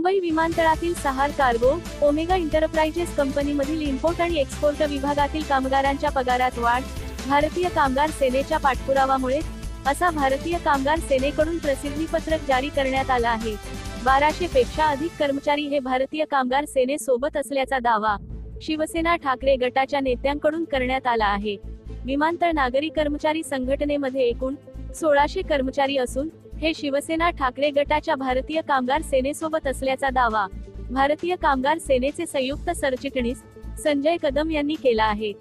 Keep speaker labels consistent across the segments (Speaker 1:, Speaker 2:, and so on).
Speaker 1: मुंबई विमानतळातील सहार cargo, omega enterprises कंपनीमधील import आणि export विभागातील कामगारांच्या पगारात वाढ, भारतीय कामगार सेनेच्या पाठपुरावामुळे, असा भारतीय कामगार सेनेकडून प्रसिद्धीपत्रक जारी करण्यात आला आहे। 1200 पेक्षा अधिक कर्मचारी हे भारतीय कामगार सेनेसोबत असल्याचा दावा शिवसेना ठाकरे गटाच्या नेत्यांकडून करण्यात आला आहे। विमानतळ नागरी कर्मचारी संघटनेमध्ये एकूण 1600 कर्मचारी असून हे शिवसेना ठाकरे गटाच्या भारतीय कामगार सेनेसोबत असल्याचा दावा भारतीय कामगार सेनेचे संयुक्त सरचिटणीस संजय कदम यांनी केला आहे।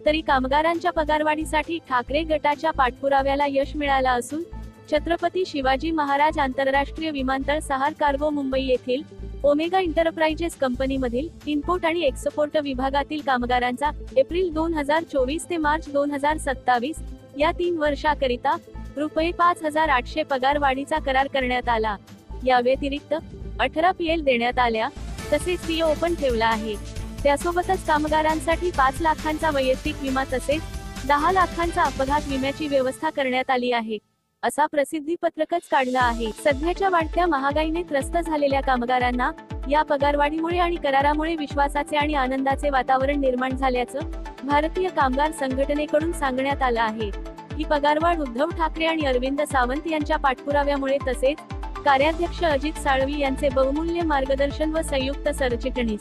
Speaker 1: तरी कामगारांच्या पगारवाढीसाठी ठाकरे गटाच्या पाठपुराव्याला यश मिळालं असून छत्रपती शिवाजी महाराज आंतरराष्ट्रीय विमानतळ सहार कार्गो मुंबई येथील ओमेगा एंटरप्राइजेस कंपनीमधील इम्पोर्ट आणि एक्सपोर्ट विभागातील कामगारांचा एप्रिल 2024 ते मार्च 2027 या 3 वर्षाकरिता रुपये 5800 पगार वाढीचा करार करण्यात आला। या व्यतिरिक्त 18 PL देण्यात आल्या, तसेच PO पण ठेवला आहे। त्यासोबतच कामगारांसाठी 5 लाखांचा वैयक्तिक विमा तसेच 10 लाखांचा अपघात विम्याची व्यवस्था करण्यात आली आहे, असा प्रसिद्धीपत्रकच काढला आहे। सध्याच्या वाढत्या महागाईने त्रस्त झालेल्या कामगारांना या पगारवाढीमुळे आणि करारामुळे विश्वासाचे आणि आनंदाचे वातावरण निर्माण झाल्याचं भारतीय कामगार संघटनेकडून सांगण्यात आलं आहे। ही पगारवाढ उद्धव ठाकरे आणि अरविंद सावंत यांच्या पाठपुराव्यामुळे तसेच कार्याध्यक्ष अजित साळवी यांचे बहुमूल्य मार्गदर्शन व संयुक्त सरचिटणीस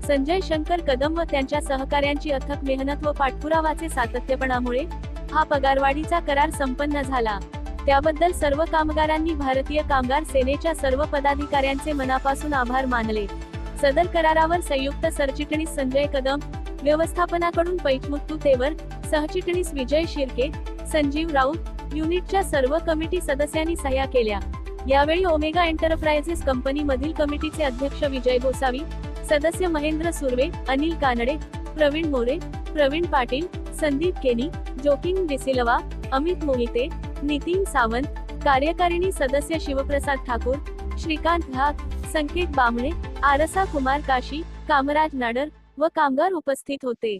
Speaker 1: संजय शंकर कदम व त्यांच्या सहकाऱ्यांची अथक मेहनत व पाठपुरावाचे सातत्यपणामुळे हा पगारवाढीचा करार संपन्न झाला। त्याबद्दल सर्व कामगारांनी भारतीय कामगार सेनेच्या सर्व पदाधिकाऱ्यांचे मनापासून आभार मानले। सदर करारावर संयुक्त सरचिटणीस संजय कदम, व्यवस्थापनाकडून पैचमुत्तू तेवर, सहचिटणीस विजय शिर्के, संजीव राऊत, युनिटच्या सर्व कमिटी सदस्यांनी सह्या केल्या। यावेळी ओमेगा एंटरप्राइजेस कंपनी मधील कमिटीचे अध्यक्ष विजय गोसावी, सदस्य महेंद्र सुर्वे, अनिल कानडे, प्रवीण मोरे, प्रवीण पाटील, संदीप केनी, जोकिंग डिसिल्वा, अमित मोहिते, नितीन सावंत, कार्यकारिणी सदस्य शिवप्रसाद ठाकूर, श्रीकांत घाग, संकेत बामणे, आरसा कुमार काशी, कामराज नाडर व कामगार उपस्थित होते।